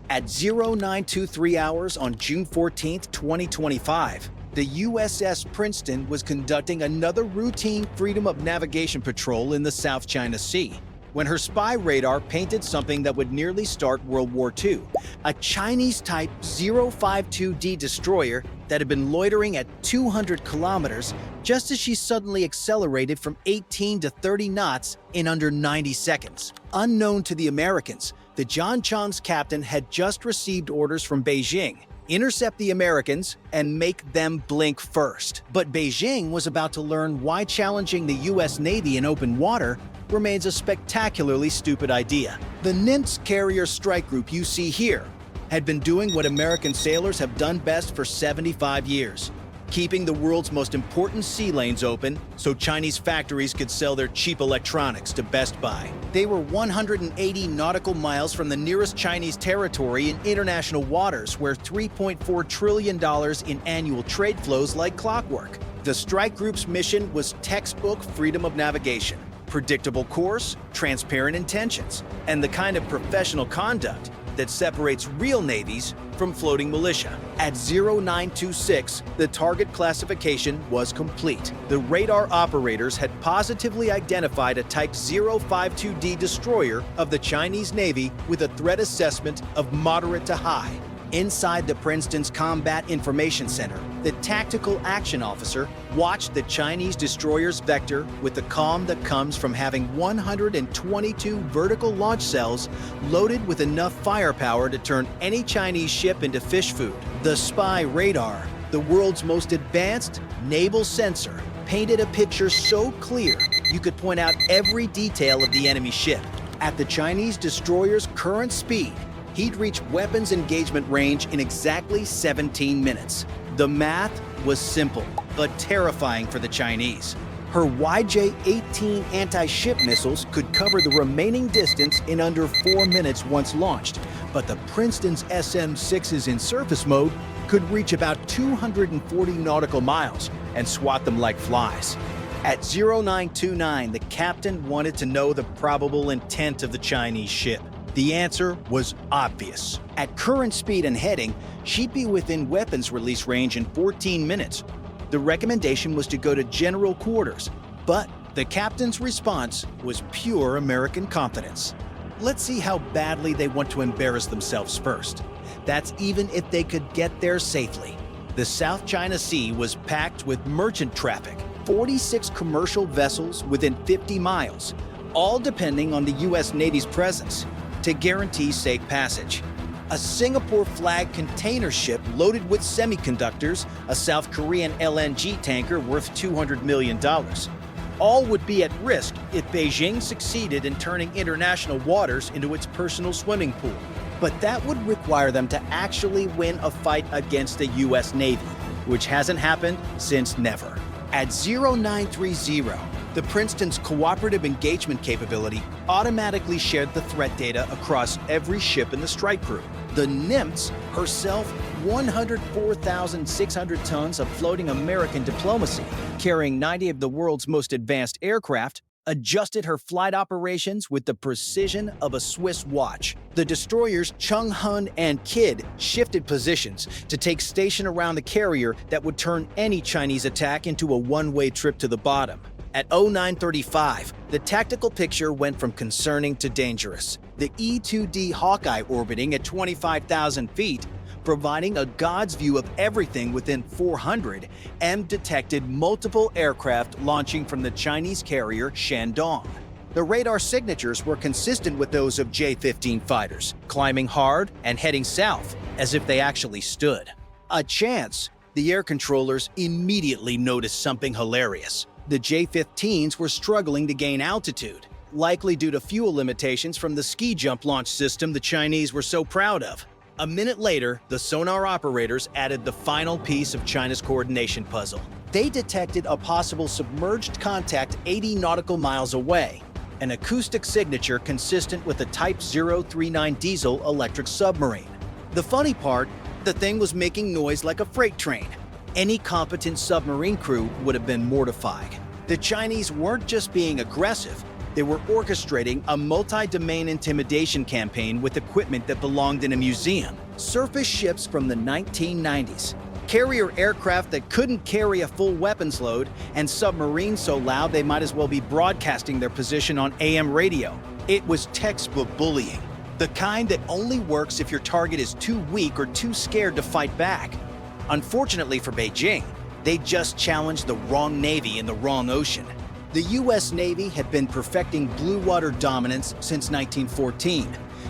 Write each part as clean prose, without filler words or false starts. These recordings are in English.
At 0923 hours on June 14, 2025, the USS Princeton was conducting another routine freedom of navigation patrol in the South China Sea when her spy radar painted something that would nearly start World War II, a Chinese-type 052D destroyer that had been loitering at 200 kilometers just as she suddenly accelerated from 18 to 30 knots in under 90 seconds. Unknown to the Americans, the John Chang's captain had just received orders from Beijing: intercept the Americans and make them blink first. But Beijing was about to learn why challenging the US Navy in open water remains a spectacularly stupid idea. The Nimitz carrier strike group you see here had been doing what American sailors have done best for 75 years: keeping the world's most important sea lanes open so Chinese factories could sell their cheap electronics to Best Buy. They were 180 nautical miles from the nearest Chinese territory in international waters where $3.4 trillion in annual trade flows like clockwork. The strike group's mission was textbook freedom of navigation: predictable course, transparent intentions, and the kind of professional conduct that separates real navies from floating militia. At 0926, the target classification was complete. The radar operators had positively identified a Type 052D destroyer of the Chinese Navy with a threat assessment of moderate to high. Inside the Princeton's Combat Information Center, the tactical action officer watched the Chinese destroyer's vector with the calm that comes from having 122 vertical launch cells loaded with enough firepower to turn any Chinese ship into fish food. The spy radar, the world's most advanced naval sensor, painted a picture so clear you could point out every detail of the enemy ship. At the Chinese destroyer's current speed, he'd reach weapons engagement range in exactly 17 minutes. The math was simple, but terrifying for the Chinese. Her YJ-18 anti-ship missiles could cover the remaining distance in under 4 minutes once launched, but the Princeton's SM-6s in surface mode could reach about 240 nautical miles and swat them like flies. At 0929, the captain wanted to know the probable intent of the Chinese ship. The answer was obvious. At current speed and heading, she'd be within weapons release range in 14 minutes. The recommendation was to go to general quarters, but the captain's response was pure American confidence. Let's see how badly they want to embarrass themselves first. That's even if they could get there safely. The South China Sea was packed with merchant traffic, 46 commercial vessels within 50 miles, all depending on the US Navy's presence to guarantee safe passage. A Singapore flag container ship loaded with semiconductors, a South Korean LNG tanker worth $200 million. All would be at risk if Beijing succeeded in turning international waters into its personal swimming pool. But that would require them to actually win a fight against the US Navy, which hasn't happened since never. At 0930, the Princeton's cooperative engagement capability automatically shared the threat data across every ship in the strike group. The Nimitz, herself 104,600 tons of floating American diplomacy, carrying 90 of the world's most advanced aircraft, adjusted her flight operations with the precision of a Swiss watch. The destroyers Chung Hun and Kidd shifted positions to take station around the carrier that would turn any Chinese attack into a one-way trip to the bottom. At 0935, the tactical picture went from concerning to dangerous. The E-2D Hawkeye orbiting at 25,000 feet, providing a God's view of everything within 400, detected multiple aircraft launching from the Chinese carrier Shandong. The radar signatures were consistent with those of J-15 fighters, climbing hard and heading south, as if they actually stood. A chance, the air controllers immediately noticed something hilarious. The J-15s were struggling to gain altitude, likely due to fuel limitations from the ski jump launch system the Chinese were so proud of. A minute later, the sonar operators added the final piece of China's coordination puzzle. They detected a possible submerged contact 80 nautical miles away, an acoustic signature consistent with a Type 039 diesel electric submarine. The funny part, the thing was making noise like a freight train. Any competent submarine crew would have been mortified. The Chinese weren't just being aggressive, They were orchestrating a multi-domain intimidation campaign with equipment that belonged in a museum. Surface ships from the 1990s, carrier aircraft that couldn't carry a full weapons load, and submarines so loud they might as well be broadcasting their position on AM radio. It was textbook bullying, the kind that only works if your target is too weak or too scared to fight back. Unfortunately for Beijing, they just challenged the wrong navy in the wrong ocean. The U.S. Navy had been perfecting blue water dominance since 1914,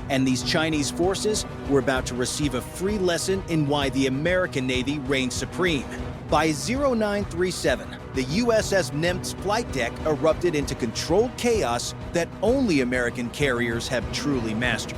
and these Chinese forces were about to receive a free lesson in why the American Navy reigned supreme. By 0937, the USS Nimitz flight deck erupted into controlled chaos that only American carriers have truly mastered.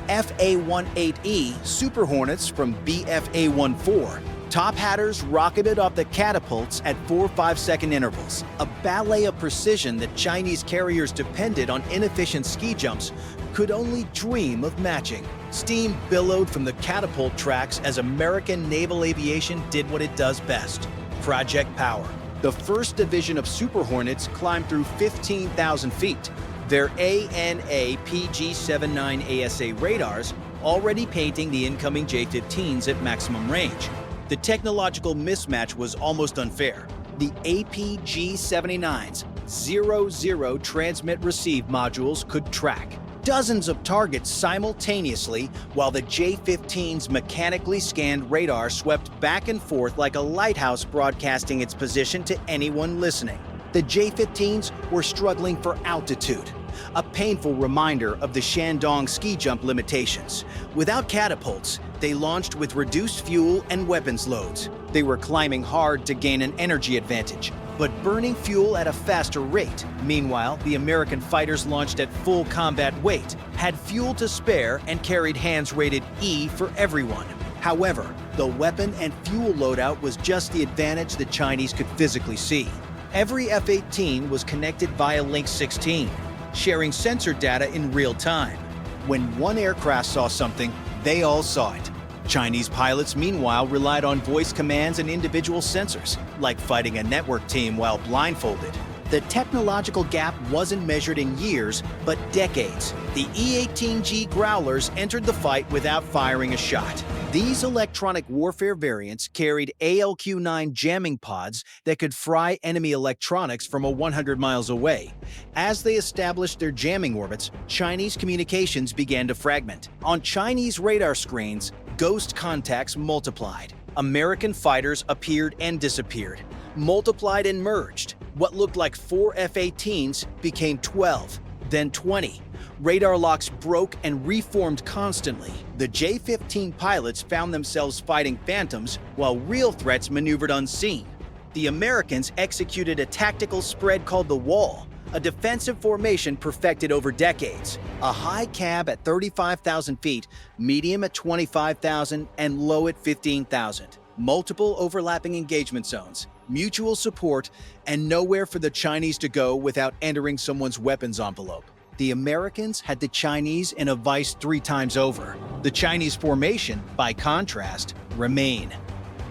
FA-18E Super Hornets from BFA-14 top hatters rocketed off the catapults at 4 5-second intervals, a ballet of precision that Chinese carriers depended on inefficient ski jumps could only dream of matching. Steam billowed from the catapult tracks as American naval aviation did what it does best: Project Power. The 1st Division of Super Hornets climbed through 15,000 feet. Their ANA PG-79 ASA radars already painting the incoming J-15s at maximum range. The technological mismatch was almost unfair. The APG-79's 00 transmit-receive modules could track dozens of targets simultaneously, while the J-15's mechanically scanned radar swept back and forth like a lighthouse broadcasting its position to anyone listening. The J-15s were struggling for altitude, a painful reminder of the Shandong ski jump limitations. Without catapults, they launched with reduced fuel and weapons loads. They were climbing hard to gain an energy advantage, but burning fuel at a faster rate. Meanwhile, the American fighters launched at full combat weight, had fuel to spare, and carried hands rated E for everyone. However, the weapon and fuel loadout was just the advantage the Chinese could physically see. Every F-18 was connected via Link 16, sharing sensor data in real time. When one aircraft saw something, they all saw it. Chinese pilots, meanwhile, relied on voice commands and individual sensors, like fighting a network team while blindfolded. The technological gap wasn't measured in years, but decades. The E-18G Growlers entered the fight without firing a shot. These electronic warfare variants carried ALQ-9 jamming pods that could fry enemy electronics from 100 miles away. As they established their jamming orbits, Chinese communications began to fragment. On Chinese radar screens, ghost contacts multiplied. American fighters appeared and disappeared, multiplied and merged. What looked like 4 F-18s became 12, then 20. Radar locks broke and reformed constantly. The J-15 pilots found themselves fighting phantoms while real threats maneuvered unseen. The Americans executed a tactical spread called the Wall, a defensive formation perfected over decades. A high cab at 35,000 feet, medium at 25,000, and low at 15,000. Multiple overlapping engagement zones, mutual support, and nowhere for the Chinese to go without entering someone's weapons envelope. The Americans had the Chinese in a vice 3 times over. The Chinese formation, by contrast, remain.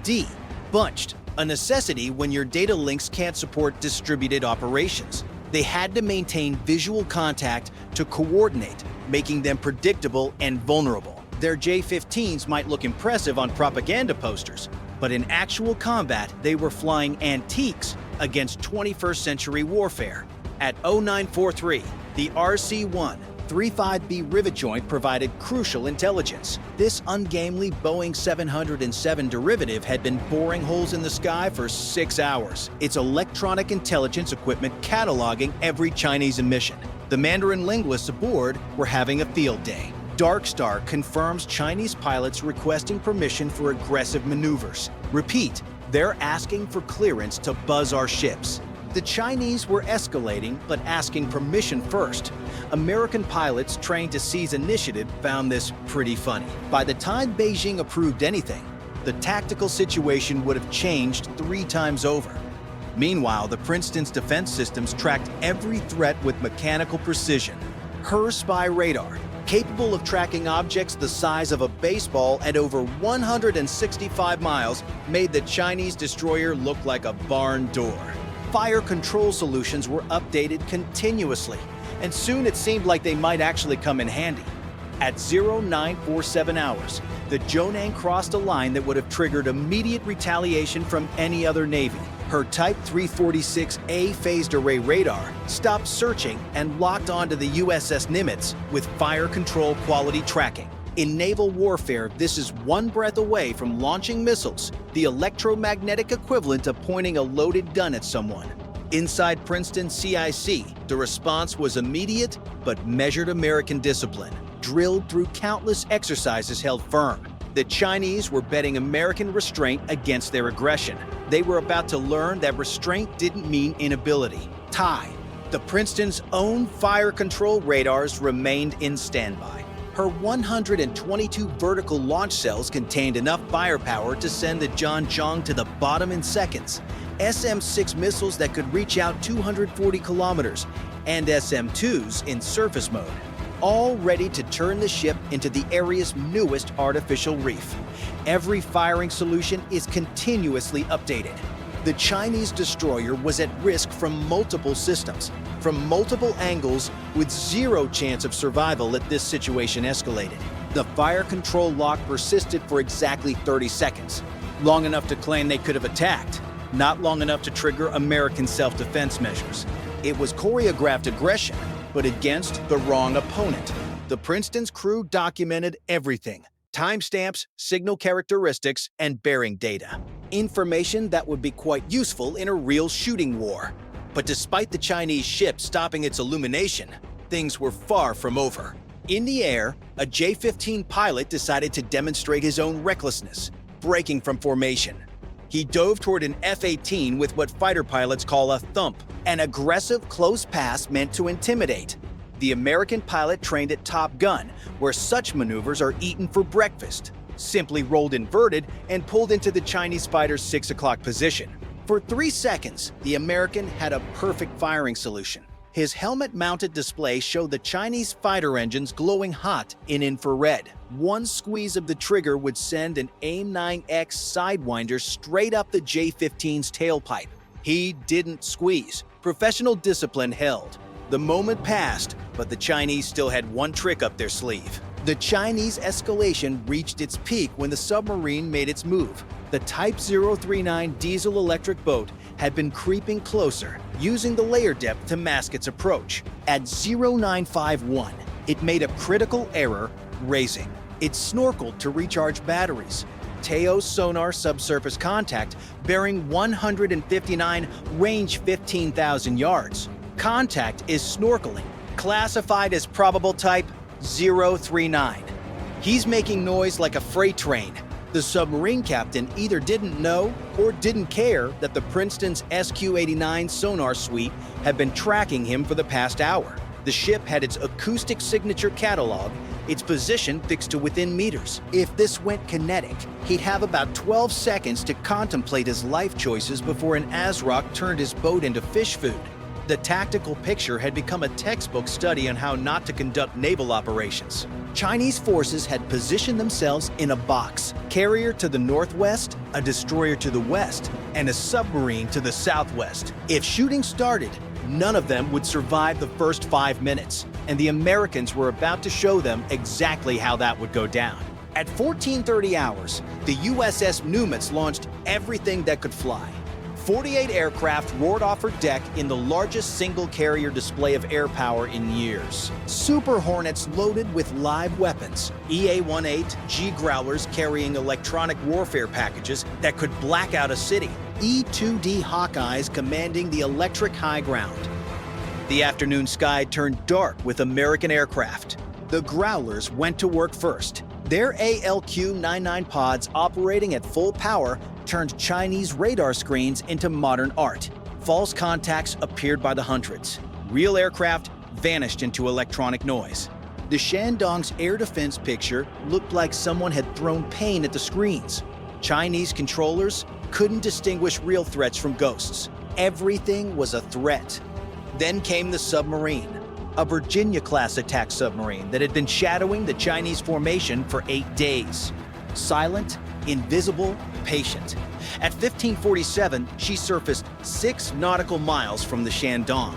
D. Bunched, a necessity when your data links can't support distributed operations. They had to maintain visual contact to coordinate, making them predictable and vulnerable. Their J-15s might look impressive on propaganda posters, but in actual combat, they were flying antiques against 21st century warfare. At 0943, the RC-1 35B rivet joint provided crucial intelligence. This ungainly Boeing 707 derivative had been boring holes in the sky for 6 hours, its electronic intelligence equipment cataloging every Chinese emission. The Mandarin linguists aboard were having a field day. Dark Star confirms Chinese pilots requesting permission for aggressive maneuvers. Repeat, they're asking for clearance to buzz our ships. The Chinese were escalating, but asking permission first. American pilots trained to seize initiative found this pretty funny. By the time Beijing approved anything, the tactical situation would have changed 3 times over. Meanwhile, the Princeton's defense systems tracked every threat with mechanical precision. Her spy radar, capable of tracking objects the size of a baseball at over 165 miles, made the Chinese destroyer look like a barn door. Fire control solutions were updated continuously, and soon it seemed like they might actually come in handy. At 0947 hours, the Jonang crossed a line that would have triggered immediate retaliation from any other Navy. Her Type 346A phased array radar stopped searching and locked onto the USS Nimitz with fire control quality tracking. In naval warfare, this is one breath away from launching missiles, the electromagnetic equivalent of pointing a loaded gun at someone. Inside Princeton CIC, the response was immediate but measured American discipline, drilled through countless exercises held firm. The Chinese were betting American restraint against their aggression. They were about to learn that restraint didn't mean inability. Tie. The Princeton's own fire control radars remained in standby. Her 122 vertical launch cells contained enough firepower to send the Zhangjiang to the bottom in seconds. SM-6 missiles that could reach out 240 kilometers, and SM-2s in surface mode, all ready to turn the ship into the area's newest artificial reef. Every firing solution is continuously updated. The Chinese destroyer was at risk from multiple systems, from multiple angles, with zero chance of survival if this situation escalated. The fire control lock persisted for exactly 30 seconds, long enough to claim they could have attacked, not long enough to trigger American self-defense measures. It was choreographed aggression, but against the wrong opponent. The Princeton's crew documented everything: timestamps, signal characteristics, and bearing data. Information that would be quite useful in a real shooting war. But despite the Chinese ship stopping its illumination, things were far from over. In the air, a J-15 pilot decided to demonstrate his own recklessness, breaking from formation. He dove toward an F-18 with what fighter pilots call a thump, an aggressive close pass meant to intimidate. The American pilot trained at Top Gun, where such maneuvers are eaten for breakfast, simply rolled inverted and pulled into the Chinese fighter's 6 o'clock position. For 3 seconds, the American had a perfect firing solution. His helmet-mounted display showed the Chinese fighter engines glowing hot in infrared. One squeeze of the trigger would send an AIM-9X Sidewinder straight up the J-15's tailpipe. He didn't squeeze. Professional discipline held. The moment passed, but the Chinese still had one trick up their sleeve. The Chinese escalation reached its peak when the submarine made its move. The Type 039 diesel-electric boat had been creeping closer, using the layer depth to mask its approach. At 0951, it made a critical error, raising. It snorkeled to recharge batteries. Teo's sonar subsurface contact, bearing 159, range 15,000 yards. Contact is snorkeling, classified as probable type 039. He's making noise like a freight train. The submarine captain either didn't know or didn't care that the Princeton's SQ-89 sonar suite had been tracking him for the past hour. The ship had its acoustic signature catalog, its position fixed to within meters. If this went kinetic, he'd have about 12 seconds to contemplate his life choices before an ASROC turned his boat into fish food. The tactical picture had become a textbook study on how not to conduct naval operations. Chinese forces had positioned themselves in a box: carrier to the northwest, a destroyer to the west, and a submarine to the southwest. If shooting started, none of them would survive the first 5 minutes, and the Americans were about to show them exactly how that would go down. At 14:30 hours, the USS Nimitz launched everything that could fly. 48 aircraft roared off her deck in the largest single-carrier display of air power in years. Super Hornets loaded with live weapons, EA-18G Growlers carrying electronic warfare packages that could black out a city, E-2D Hawkeyes commanding the electric high ground. The afternoon sky turned dark with American aircraft. The Growlers went to work first. Their ALQ-99 pods operating at full power turned Chinese radar screens into modern art. False contacts appeared by the hundreds. Real aircraft vanished into electronic noise. The Shandong's air defense picture looked like someone had thrown paint at the screens. Chinese controllers couldn't distinguish real threats from ghosts. Everything was a threat. Then came the submarine, a Virginia-class attack submarine that had been shadowing the Chinese formation for 8 days. Silent, invisible, patient. At 15:47, she surfaced 6 nautical miles from the Shandong.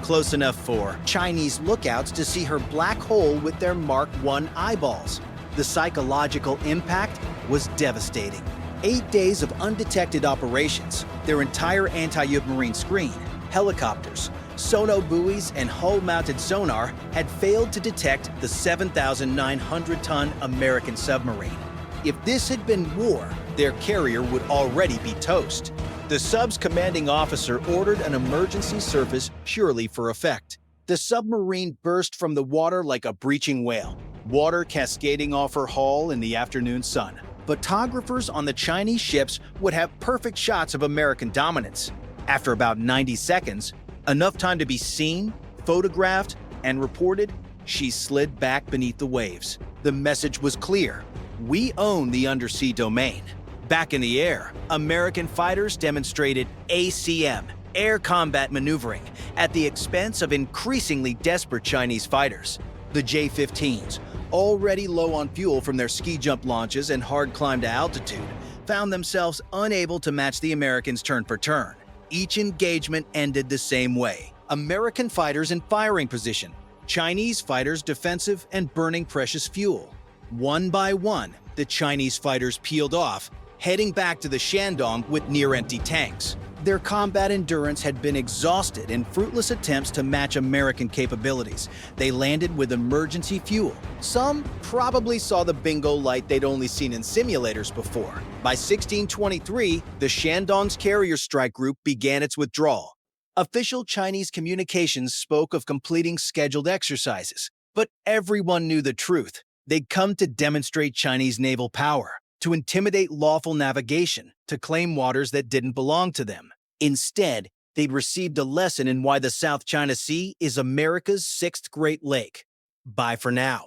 close enough for Chinese lookouts to see her black hole with their Mark I eyeballs. The psychological impact was devastating. 8 days of undetected operations, their entire anti-submarine screen, helicopters, sonar buoys, and hull-mounted sonar had failed to detect the 7,900-ton American submarine. If this had been war, their carrier would already be toast. The sub's commanding officer ordered an emergency surface purely for effect. The submarine burst from the water like a breaching whale, water cascading off her hull in the afternoon sun. Photographers on the Chinese ships would have perfect shots of American dominance. After about 90 seconds, enough time to be seen, photographed, and reported, she slid back beneath the waves. The message was clear: we own the undersea domain. Back in the air, American fighters demonstrated ACM, air combat maneuvering, at the expense of increasingly desperate Chinese fighters. The J-15s, already low on fuel from their ski jump launches and hard climb to altitude, found themselves unable to match the Americans turn for turn. Each engagement ended the same way: American fighters in firing position, Chinese fighters defensive and burning precious fuel. One by one, the Chinese fighters peeled off, heading back to the Shandong with near-empty tanks. Their combat endurance had been exhausted in fruitless attempts to match American capabilities. They landed with emergency fuel. Some probably saw the bingo light they'd only seen in simulators before. By 1623, the Shandong's carrier strike group began its withdrawal. Official Chinese communications spoke of completing scheduled exercises, but everyone knew the truth. They'd come to demonstrate Chinese naval power, to intimidate lawful navigation, to claim waters that didn't belong to them. Instead, they'd received a lesson in why the South China Sea is America's sixth Great Lake. Bye for now.